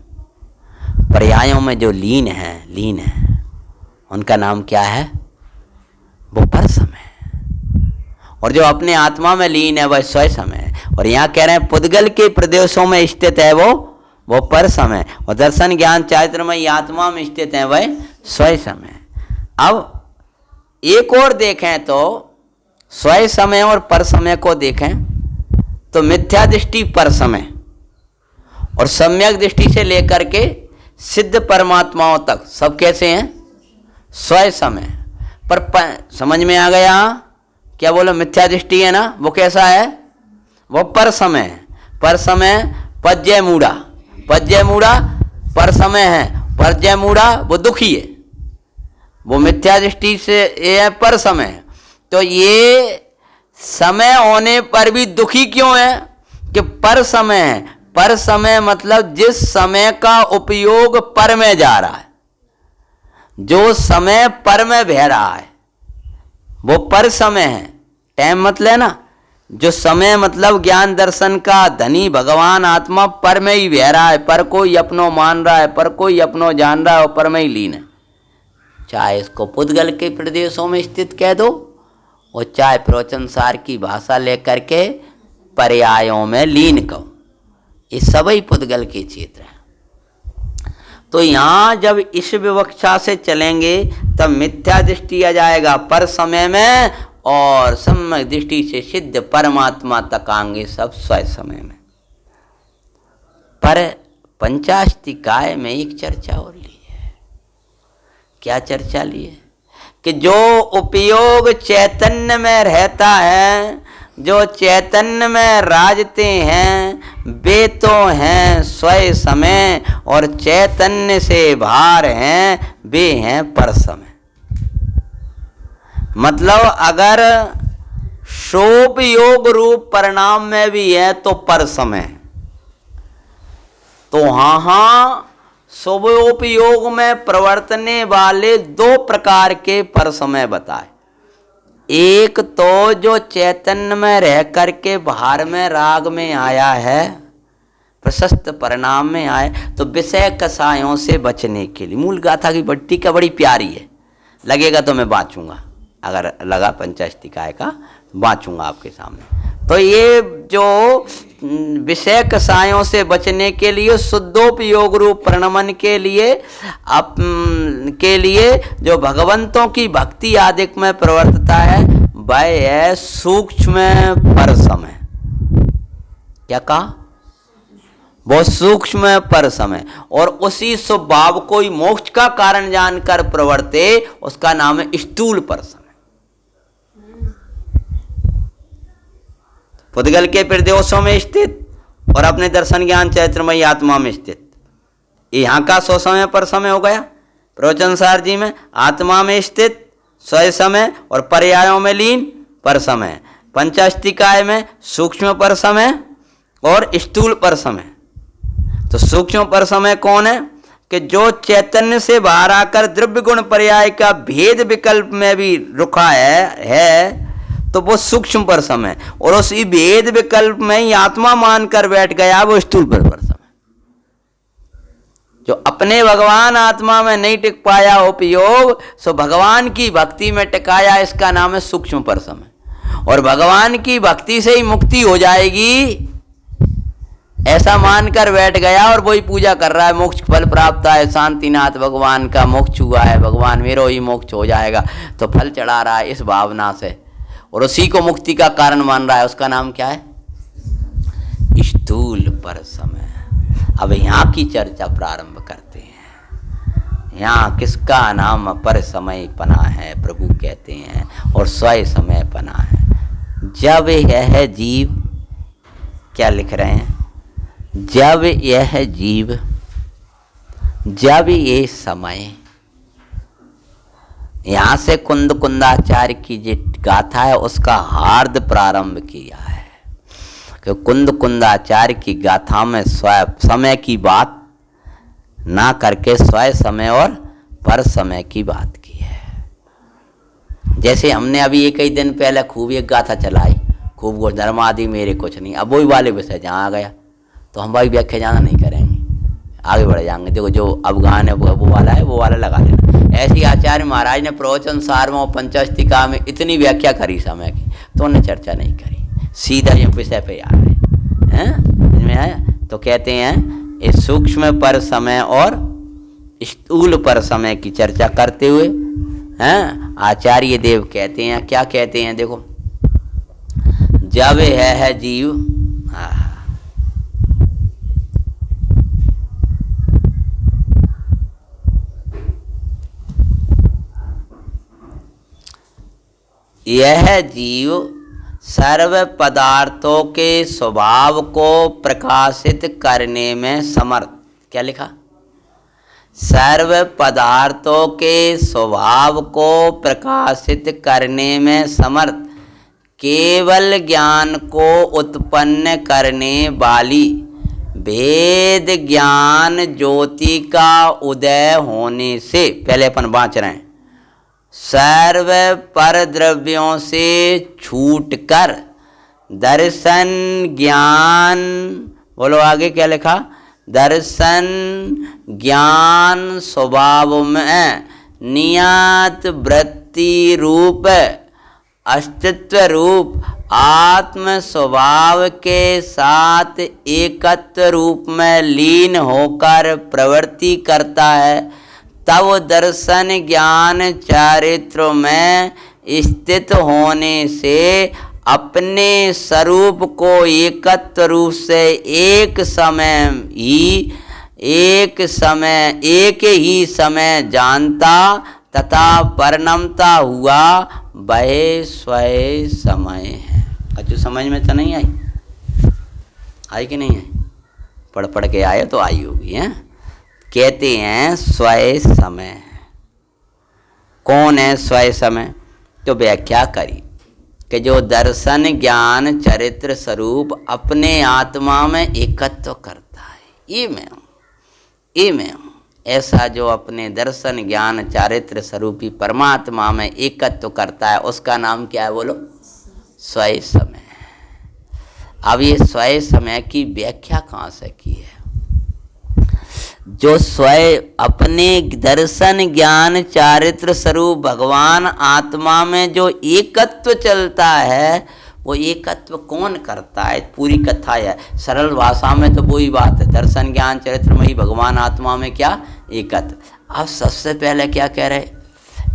पर्यायों में जो लीन है उनका नाम क्या है? वो परसम है। और जो अपने आत्मा में लीन है वह स्वयं है। और यहाँ कह रहे हैं पुद्गल के प्रदेशों में स्थित है वो परसम है। और दर्शन ज्ञान चारित्रमयी आत्मा में स्थित है वह स्वयं है। अब एक और देखें तो स्वयं समय और परसमय को देखें तो मिथ्या दृष्टि परसमय और सम्यक दृष्टि से लेकर के सिद्ध परमात्माओं तक सब कैसे हैं? स्वयं समय। पर समझ में आ गया क्या बोलो? मिथ्या दृष्टि है ना, वो कैसा है? वो पर समय। पर समय पज्जय मूढ़ा पर समय है। परजय मूढ़ा वो दुखी है, वो मिथ्या दृष्टि से ये है पर समय। तो ये समय होने पर भी दुखी क्यों है? कि पर समय है। पर समय मतलब जिस समय का उपयोग पर में जा रहा है, जो समय पर में बह रहा है वो पर समय है। टाइम मत लेना, जो समय मतलब ज्ञान दर्शन का धनी भगवान आत्मा पर में ही बह रहा है, पर कोई अपनो मान रहा है, पर कोई अपनो जान रहा है, पर में ही लीन है। चाहे इसको पुद्गल के प्रदेशों में स्थित कह दो और चाहे प्रवचन सार की भाषा लेकर के पर्यायों में लीन कहो, ये सभी पुद्गल के क्षेत्र हैं। तो यहाँ जब इस विवक्षा से चलेंगे तब मिथ्या दृष्टि आ जाएगा पर समय में, और सम्यक दृष्टि से सिद्ध परमात्मा तक आएंगे सब स्वयं समय में। पर पंचाष्टिकाय में एक चर्चा और ली है। क्या चर्चा ली है? कि जो उपयोग चैतन्य में रहता है, जो चैतन्य में राजते हैं, वे तो हैं स्वयं समय, और चैतन्य से बाहर हैं वे हैं पर समय। मतलब अगर शोभ योग रूप परिणाम में भी है तो पर समय। तो हाँ शुभोपयोग में प्रवर्तने वाले दो प्रकार के पर समय बताए। एक तो जो चैतन्य में रह करके बाहर में राग में आया है, प्रशस्त परिणाम में आए, तो विषय कसायों से बचने के लिए। मूल गाथा की टीका बड़ी प्यारी है, लगेगा तो मैं बाँचूंगा, अगर लगा पंचाष्टिकाय का बाँचूंगा आपके सामने। तो ये जो विषय कसायों से बचने के लिए, शुद्धोपयोग रूप प्रणमन के लिए जो भगवंतों की भक्ति आदिक में प्रवर्तता है वह है सूक्ष्म पर समय। क्या कहा? वो सूक्ष्म पर समय, और उसी स्वभाव को ही मोक्ष का कारण जानकर प्रवर्ते, उसका नाम है स्थूल पर समय। पुद्गल के प्रदेशों में स्थित और अपने दर्शन ज्ञान चैत्रमयी आत्मा में स्थित, यहाँ का सो समय पर समय हो गया। प्रवचन सार जी में आत्मा में स्थित स्वयं समय और पर्यायों में लीन पर समय। पंचाष्टिकाय में सूक्ष्म पर समय और स्थूल पर समय। तो सूक्ष्म पर समय कौन है? कि जो चैतन्य से बाहर आकर द्रव्य गुण पर्याय का भेद विकल्प में भी रुका है तो वो सूक्ष्म पर समय, और उसी भेद विकल्प में ही आत्मा मानकर बैठ गया वो स्थूल पर समय। जो अपने भगवान आत्मा में नहीं टिक पाया उपयोग, सो भगवान की भक्ति में टिकाया, इसका नाम है सूक्ष्म पर समय। और भगवान की भक्ति से ही मुक्ति हो जाएगी ऐसा मानकर बैठ गया और वही पूजा कर रहा है, मोक्ष फल प्राप्त है, शांतिनाथ भगवान का मोक्ष हुआ है, भगवान मेरो ही मोक्ष हो जाएगा, तो फल चढ़ा रहा है इस भावना से और उसी को मुक्ति का कारण मान रहा है। उसका नाम क्या है? स्थूल पर समय। अब यहाँ की चर्चा प्रारंभ करते हैं। यहाँ किसका नाम पर समय पना है? प्रभु कहते हैं और स्वयं समय पना है। जब यह जीव, क्या लिख रहे हैं? जब यह जीव, जब ये समय, यहाँ से कुंद कुंदाचार्य की जो गाथा है उसका हार्द प्रारंभ किया है कि कुंद कुंदाचार्य की गाथा में स्वयं समय की बात ना करके स्वयं समय और पर समय की बात की है। जैसे हमने अभी एक ही दिन पहले खूब एक गाथा चलाई, खूब कुछ धर्म आदि मेरे कुछ नहीं, अब वही वाले विषय जहाँ आ गया तो हम भाई व्याख्या जाना नहीं करेंगे, आगे बढ़ जाएंगे। देखो जो अवगान है वो वाला लगा लेना। ऐसी आचार्य महाराज ने प्रवचन सार में पंचस्तिका में इतनी व्याख्या करी समय की, तो उन्हें चर्चा नहीं करी, सीधा ये विषय पे आ गए हैं। इसमें है तो कहते हैं इस सूक्ष्म पर समय और स्थूल पर समय की चर्चा करते हुए हैं आचार्य देव कहते हैं, क्या कहते हैं? देखो, जब है जीव, यह जीव सर्व पदार्थों के स्वभाव को प्रकाशित करने में समर्थ, क्या लिखा? सर्व पदार्थों के स्वभाव को प्रकाशित करने में समर्थ, केवल ज्ञान को उत्पन्न करने वाली भेद ज्ञान ज्योति का उदय होने से, पहले अपन बाँच रहे हैं, सर्व पर द्रव्यों से छूटकर दर्शन ज्ञान, बोलो आगे क्या लिखा? दर्शन ज्ञान स्वभाव में नियत वृत्ति रूप अस्तित्व रूप आत्म स्वभाव के साथ एकत्व रूप में लीन होकर प्रवृत्ति करता है, तब दर्शन ज्ञान चारित्र में स्थित होने से अपने स्वरूप को एकत्व रूप से एक ही समय जानता तथा परिणमता हुआ वह स्वयं समय है। अच्छी समझ में तो नहीं आई कि नहीं आई? पढ़ के आए तो आई होगी। हैं कहते हैं स्वयं समय। कौन है स्वयं समय? तो व्याख्या करी कि जो दर्शन ज्ञान चरित्र स्वरूप अपने आत्मा में एकत्व करता है, ये मैं हूँ, ऐसा जो अपने दर्शन ज्ञान चारित्र स्वरूपी परमात्मा में एकत्व करता है उसका नाम क्या है? बोलो, स्वयं समय। अब ये स्वयं समय की व्याख्या कहाँ से की है? जो स्वयं अपने दर्शन ज्ञान चारित्र स्वरूप भगवान आत्मा में जो एकत्व चलता है, वो एकत्व कौन करता है? पूरी कथा है, सरल भाषा में तो वही बात है, दर्शन ज्ञान चरित्र में ही भगवान आत्मा में क्या एकत्व। अब सबसे पहले क्या कह रहे?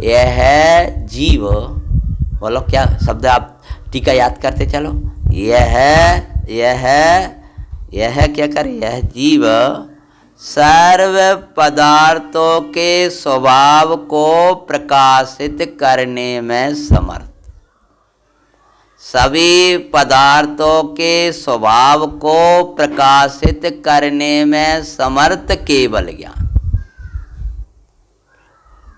यह है जीव, बोलो क्या शब्द आप टीका याद करते चलो। यह क्या करे? यह जीव सर्व पदार्थों के स्वभाव को प्रकाशित करने में समर्थ, सभी पदार्थों के स्वभाव को प्रकाशित करने में समर्थ केवल ज्ञान।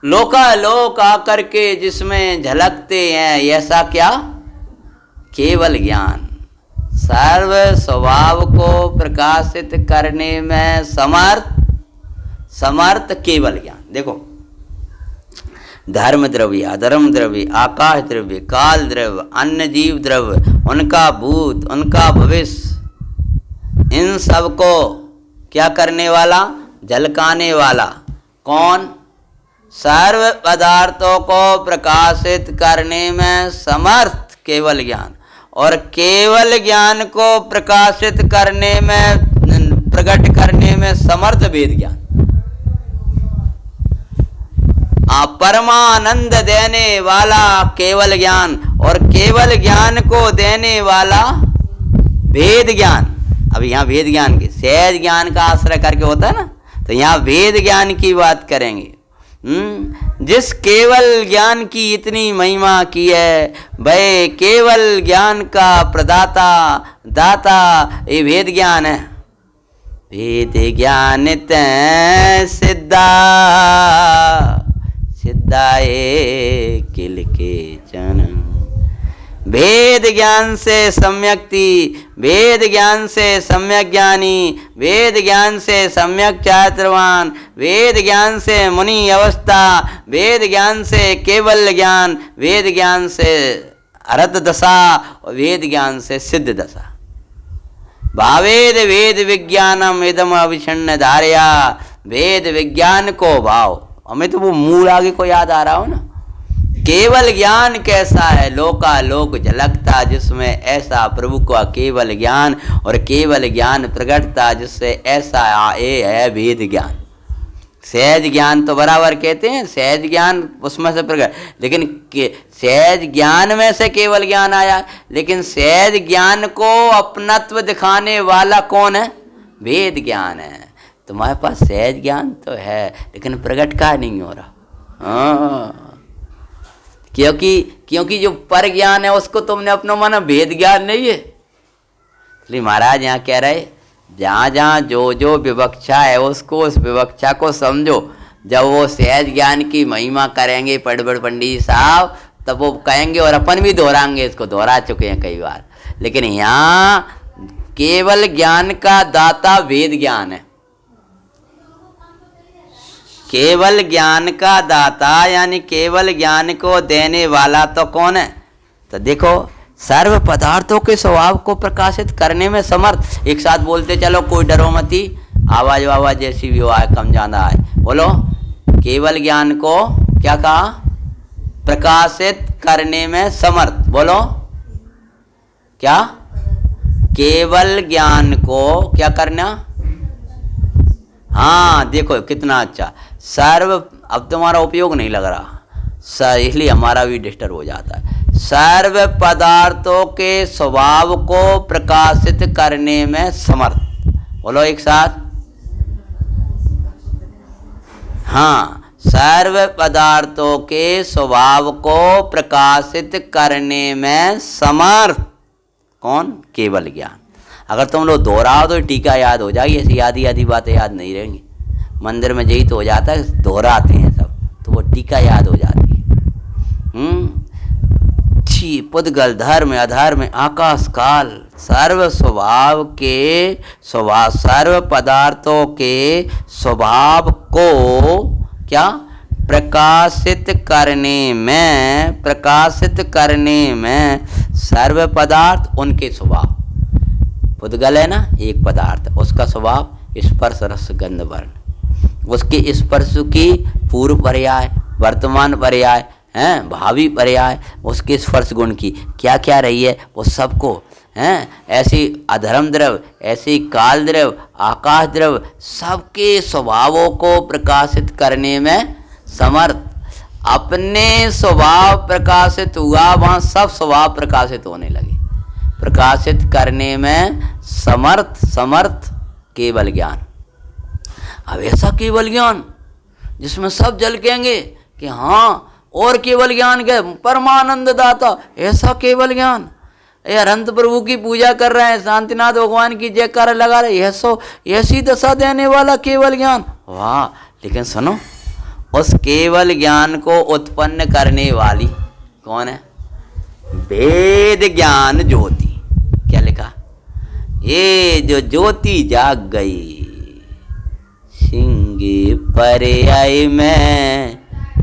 लोकालोक आकर के जिसमें झलकते हैं, ऐसा क्या? केवल ज्ञान। सर्व स्वभाव को प्रकाशित करने में समर्थ केवल ज्ञान। देखो, धर्म द्रव्य, अधर्म द्रव्य, आकाश द्रव्य, काल द्रव्य, अन्य जीव द्रव्य, उनका भूत, उनका भविष्य, इन सब को क्या करने वाला? झलकाने वाला कौन? सर्व पदार्थों को प्रकाशित करने में समर्थ केवल ज्ञान। और केवल ज्ञान को प्रकाशित करने में प्रकट करने में समर्थ वेद ज्ञान। परमानंद देने वाला केवल ज्ञान, और केवल ज्ञान को देने वाला वेद ज्ञान। अब यहाँ वेद ज्ञान के सहज ज्ञान का आश्रय करके होता है ना, तो यहाँ वेद ज्ञान की बात करेंगे। जिस केवल ज्ञान की इतनी महिमा की है, वह केवल ज्ञान का प्रदाता दाता ये वेद ज्ञान है। वेद ज्ञान तैं सिद्धा सिद्धाए किल के जन्म। वेद ज्ञान से सम्यक्ति, वेद ज्ञान से सम्यक ज्ञानी, वेद ज्ञान से सम्यक चारित्रवान, वेद ज्ञान से मुनि अवस्था, वेद ज्ञान से केवल ज्ञान, वेद ज्ञान से अरत दशा और वेद ज्ञान से सिद्ध दशा। भावेद वेद विज्ञानम इदम अविषण्ण धारया। वेद विज्ञान को भाव, हमें तो वो मूल आगे को याद आ रहा हो ना। केवल ज्ञान कैसा है, लोकालोक झलकता जिसमें ऐसा प्रभु का केवल ज्ञान, और केवल ज्ञान प्रकटता जिससे ऐसा ये है वेद ज्ञान। सहज ज्ञान तो बराबर कहते हैं, सहज ज्ञान उसमें से प्रकट, लेकिन सहज ज्ञान में से केवल ज्ञान आया, लेकिन सहज ज्ञान को अपनत्व दिखाने वाला कौन है? वेद ज्ञान है। तुम्हारे पास सहज ज्ञान तो है, लेकिन प्रकट का नहीं हो रहा। क्योंकि जो पर ज्ञान है उसको तुमने अपना माना वेद ज्ञान नहीं है। इसलिए महाराज यहाँ कह रहे, जहाँ जहाँ जो जो विवक्षा है उसको उस विवक्षा को समझो। जब वो सहज ज्ञान की महिमा करेंगे बड़े पंडित साहब, तब वो कहेंगे, और अपन भी दोहराएंगे, इसको दोहरा चुके हैं कई बार। लेकिन यहाँ केवल ज्ञान का दाता वेद ज्ञान है। केवल ज्ञान का दाता यानी केवल ज्ञान को देने वाला तो कौन है? तो देखो, सर्व पदार्थों के स्वभाव को प्रकाशित करने में समर्थ। एक साथ बोलते चलो, कोई डरो मती, आवाज आवाज जैसी भी हो आए, कम ज्यादा आए। बोलो, केवल ज्ञान को क्या कहा? प्रकाशित करने में समर्थ। बोलो क्या? केवल ज्ञान को क्या करना? हाँ, देखो कितना अच्छा। सर्व, अब तुम्हारा उपयोग नहीं लग रहा, इसलिए हमारा भी डिस्टर्ब हो जाता है। सर्व पदार्थों के स्वभाव को प्रकाशित करने में समर्थ। बोलो एक साथ। हाँ, सर्व पदार्थों के स्वभाव को प्रकाशित करने में समर्थ कौन? केवल ज्ञान। अगर तुम लोग दोहराओ तो टीका याद हो जाएगी, ऐसी आधी बातें याद नहीं रहेंगी। मंदिर में यही तो हो जाता है, दोहराते हैं सब, तो वो टीका याद हो जाती है। छी पुद्गल धर्म अधर्म आकाश काल, सर्व स्वभाव के स्वभाव, सर्व पदार्थों के स्वभाव को क्या? प्रकाशित करने में सर्व पदार्थ उनके स्वभाव। पुद्गल है ना, एक पदार्थ, उसका स्वभाव स्पर्श रस गंध वर्ण, उसके स्पर्श की पूर्व पर्याय, वर्तमान पर्याय हैं, भावी पर्याय, उसके स्पर्श गुण की क्या क्या रही है वो सबको हैं। ऐसी अधर्म द्रव्य, ऐसी काल द्रव्य, आकाश द्रव्य, सबके स्वभावों को प्रकाशित करने में समर्थ। अपने स्वभाव प्रकाशित हुआ, वहाँ सब स्वभाव प्रकाशित होने लगे। प्रकाशित करने में समर्थ केवल ज्ञान। अब ऐसा केवल ज्ञान जिसमें सब झलकेंगे कि हाँ, और केवल ज्ञान के परमानंद दाता, ऐसा केवल ज्ञान। अनंत प्रभु की पूजा कर रहे हैं, शांतिनाथ भगवान की जयकार लगा रहे, ऐसी दशा देने वाला केवल ज्ञान। वाह! लेकिन सुनो, उस केवल ज्ञान को उत्पन्न करने वाली कौन है? वेद ज्ञान ज्योति। क्या लिखा? ये जो ज्योति जाग गई, सिंगे पर आई मैं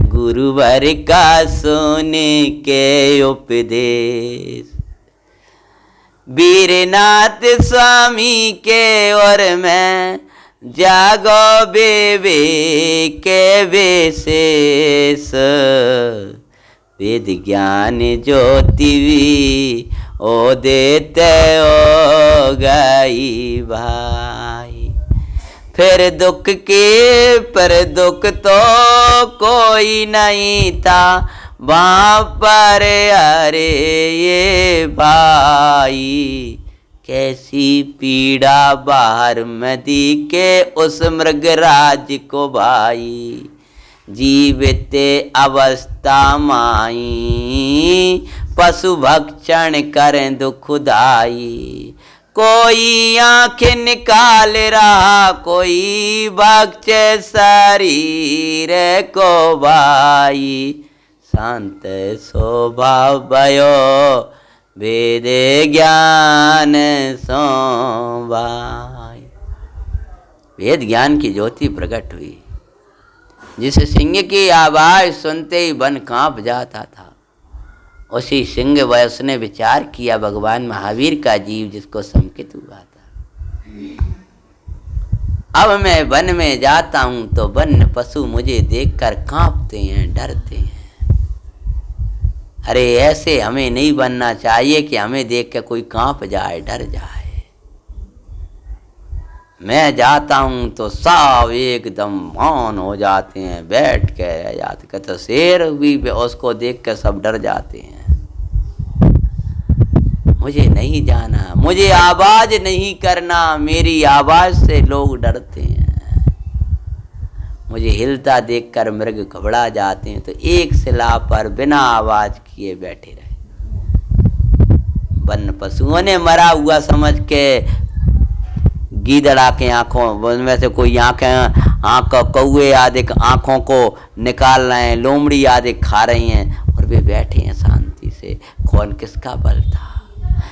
गुरुवर का सोने के उपदेश, वीरनाथ स्वामी के और मैं जागो बेबे के विशेष, वेद ज्ञान ज्योति ओ देते ओ गई भाई। फिर दुख के पर दुख तो कोई नहीं था वहाँ पर। अरे ये भाई कैसी पीड़ा बाहर मदी के उस मृगराज को भाई। जीवित अवस्था माई पशु भक्षण करें दुखदाई। कोई आंखें निकाल रहा कोई भक्षे शरीर को भाई। शांत स्वभाव भयो वेद ज्ञान सो भाई। वेद ज्ञान की ज्योति प्रकट हुई, जिस सिंह की आवाज सुनते ही वन कांप जाता था। उसी सिंह वयस ने विचार किया भगवान महावीर का जीव जिसको संकित हुआ था। अब मैं वन में जाता हूं तो वन्य पशु मुझे देखकर कांपते हैं, डरते हैं। अरे ऐसे हमें नहीं बनना चाहिए कि हमें देख के कोई कांप जाए, डर जाए। मैं जाता हूं तो सब एकदम मौन हो जाते हैं, बैठ के रह जाते। कहते शेर भी उसको देख के सब डर जाते हैं। मुझे नहीं जाना, मुझे आवाज नहीं करना, मेरी आवाज से लोग डरते हैं। मुझे हिलता देखकर मृग घबरा जाते हैं, तो एक शिला पर बिना आवाज किए बैठे रहे। वन पशुओं ने मरा हुआ समझ के गीदड़ा के आंखों में से कोई आंख कौए आदि आंखों को निकाल रहे हैं, लोमड़ी आदि खा रही हैं और वे बैठे हैं शांति से। कौन किसका बल था?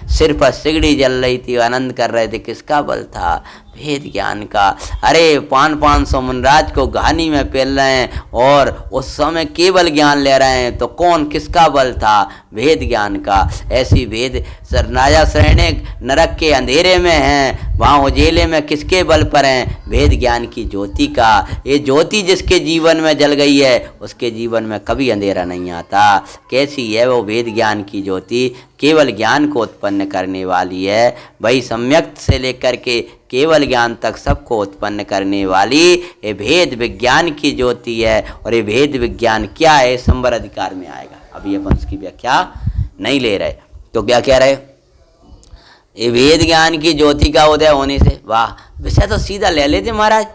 सिर पर सिगड़ी जल रही थी, आनंद कर रहे थे, किसका बल था? भेद ज्ञान का। अरे 500 मुनराज को घानी में पेल रहे हैं और उस समय केवल ज्ञान ले रहे हैं, तो कौन किसका बल था? भेद ज्ञान का। ऐसी भेद राजा सैनिक नरक के अंधेरे में हैं, वहाँ उजेले में किसके बल पर हैं? भेद ज्ञान की ज्योति का। ये ज्योति जिसके जीवन में जल गई है उसके जीवन में कभी अंधेरा नहीं आता। कैसी है वो भेद ज्ञान की ज्योति? केवल ज्ञान को उत्पन्न करने वाली है। वही सम्यक से लेकर के केवल ज्ञान तक सबको उत्पन्न करने वाली ये भेद विज्ञान की ज्योति है। और ये भेद विज्ञान क्या है, संवर अधिकार में आएगा। अभी अपन उसकी व्याख्या नहीं ले रहे, तो क्या कह रहे? ये वेद ज्ञान की ज्योति का उदय होने से, वाह, विषय तो सीधा ले लेते महाराज।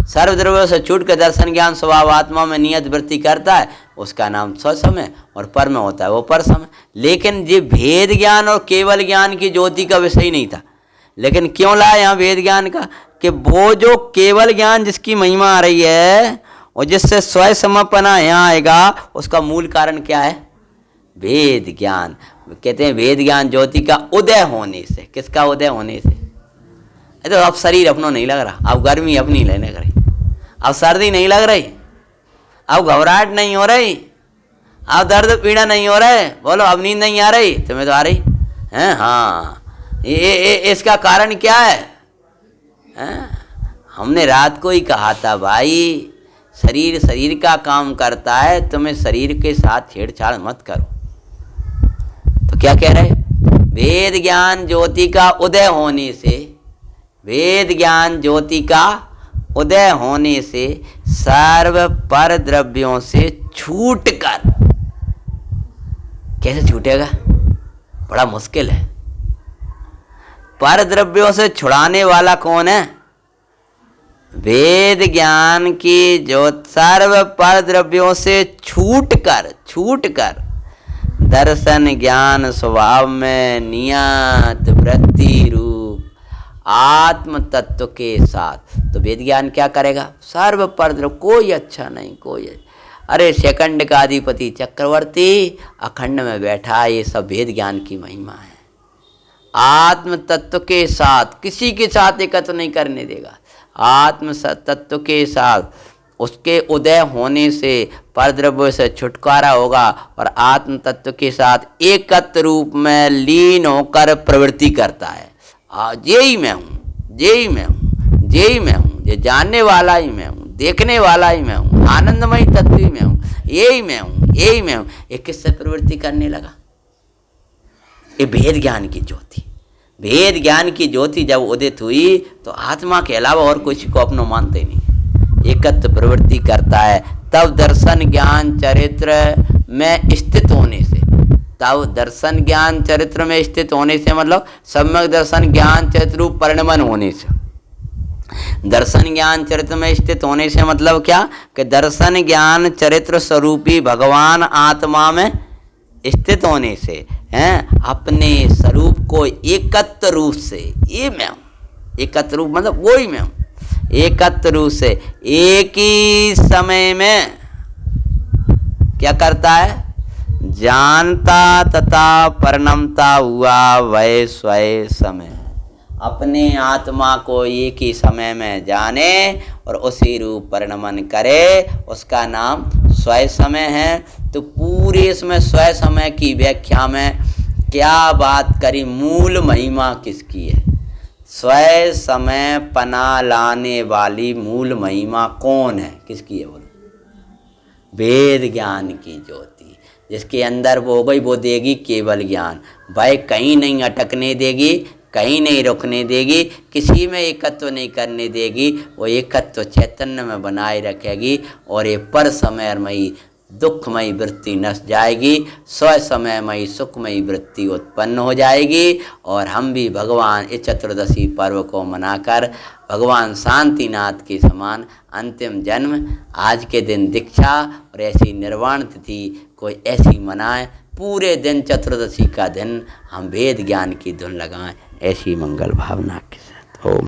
सर्वद्रव्यों से छूट के दर्शन ज्ञान स्वभाव आत्मा में नियत वृत्ति करता है, उसका नाम स्वसमय, और पर में होता है वो पर समय। लेकिन ये भेद ज्ञान और केवल ज्ञान की ज्योति का विषय नहीं था। लेकिन क्यों लाया यहाँ वेद ज्ञान का? कि वो जो केवल ज्ञान जिसकी महिमा आ रही है और जिससे स्वयं समर्पणा यहाँ आएगा, उसका मूल कारण क्या है? वेद ज्ञान। कहते हैं वेद ज्ञान ज्योति का उदय होने से। किसका उदय होने से? तो अब शरीर अपना नहीं लग रहा, अब गर्मी अपनी लेने लग रही, अब सर्दी नहीं लग रही, अब घबराहट नहीं हो रही, अब दर्द पीड़ा नहीं हो रहा है। बोलो अब नींद नहीं आ रही? तुम्हें तो आ रही है। हाँ, ये इसका कारण क्या है? हमने रात को ही कहा था भाई, शरीर शरीर का काम करता है, तुम्हें शरीर के साथ छेड़छाड़ मत करो। तो क्या कह रहे? वेद ज्ञान ज्योति का उदय होने से, वेद ज्ञान ज्योति का उदय होने से सर्व पर द्रव्यों से छूटकर, कैसे छूटेगा? बड़ा मुश्किल है। पर द्रव्यों से छुड़ाने वाला कौन है? वेद ज्ञान की जो सर्व पर द्रव्यों से छूटकर दर्शन ज्ञान स्वभाव में नियत वृत्ति रूप आत्म तत्व के साथ। तो वेद ज्ञान क्या करेगा? सर्व पर द्रव्य, कोई अच्छा नहीं, कोई। अरे सेकंड का अधिपति चक्रवर्ती अखंड में बैठा, ये सब वेद ज्ञान की महिमा है। आत्म तत्व के साथ, किसी के साथ एकत्र नहीं करने देगा। आत्म तत्व के साथ उसके उदय होने से परद्रव्य से छुटकारा होगा और आत्म तत्व के साथ एकत्र रूप में लीन होकर प्रवृत्ति करता है। यही मैं हूँ, यही मैं हूँ, यही मैं हूँ, ये जानने वाला ही मैं हूँ, देखने वाला ही मैं हूँ, आनंदमय तत्व ही मैं हूँ, यही मैं हूँ, यही मैं हूँ। ये किससे प्रवृत्ति करने लगा? ये भेद ज्ञान की ज्योति। भेद ज्ञान की ज्योति जब उदित हुई तो आत्मा के अलावा और किसी को अपना मानते नहीं, एकत्व प्रवृत्ति करता है। तब दर्शन ज्ञान चरित्र में स्थित होने से, तब दर्शन ज्ञान चरित्र में स्थित होने से मतलब सम्यक दर्शन ज्ञान चरित्र रूप परिणमन होने से। दर्शन ज्ञान चरित्र में स्थित होने से मतलब क्या कि दर्शन ज्ञान चरित्र स्वरूपी भगवान आत्मा में स्थित होने से हैं, अपने स्वरूप को एकत्र रूप से, ये मैं हूँ, एकत्र रूप मतलब वो ही मैं हूँ, एकत्र रूप से एक ही समय में क्या करता है, जानता तथा परिणमता हुआ वह स्वयं समय, अपने आत्मा को एक ही समय में जाने और उसी रूप परिणमन करे, उसका नाम स्वयं समय है। तो पूरे इसमें स्वयं समय की व्याख्या में क्या बात करी, मूल महिमा किसकी है, स्वयं समय पना लाने वाली मूल महिमा कौन है, किसकी है बोलो, वेद ज्ञान की ज्योति, जिसके अंदर वो गई वो देगी केवल ज्ञान, वह कहीं नहीं अटकने देगी, कहीं नहीं रुकने देगी, किसी में एकत्व नहीं करने देगी, वो एकत्व चैतन्य में बनाए रखेगी और ये पर समयमयी दुखमयी वृत्ति नस जाएगी, स्व समयमयी सुखमयी वृत्ति उत्पन्न हो जाएगी। और हम भी भगवान इस चतुर्दशी पर्व को मनाकर भगवान शांतिनाथ के समान अंतिम जन्म आज के दिन दीक्षा और ऐसी निर्वाण तिथि कोई ऐसी मनाएं, पूरे दिन चतुर्दशी का दिन हम वेद ज्ञान की धुन लगाएं, ऐसी मंगल भावना के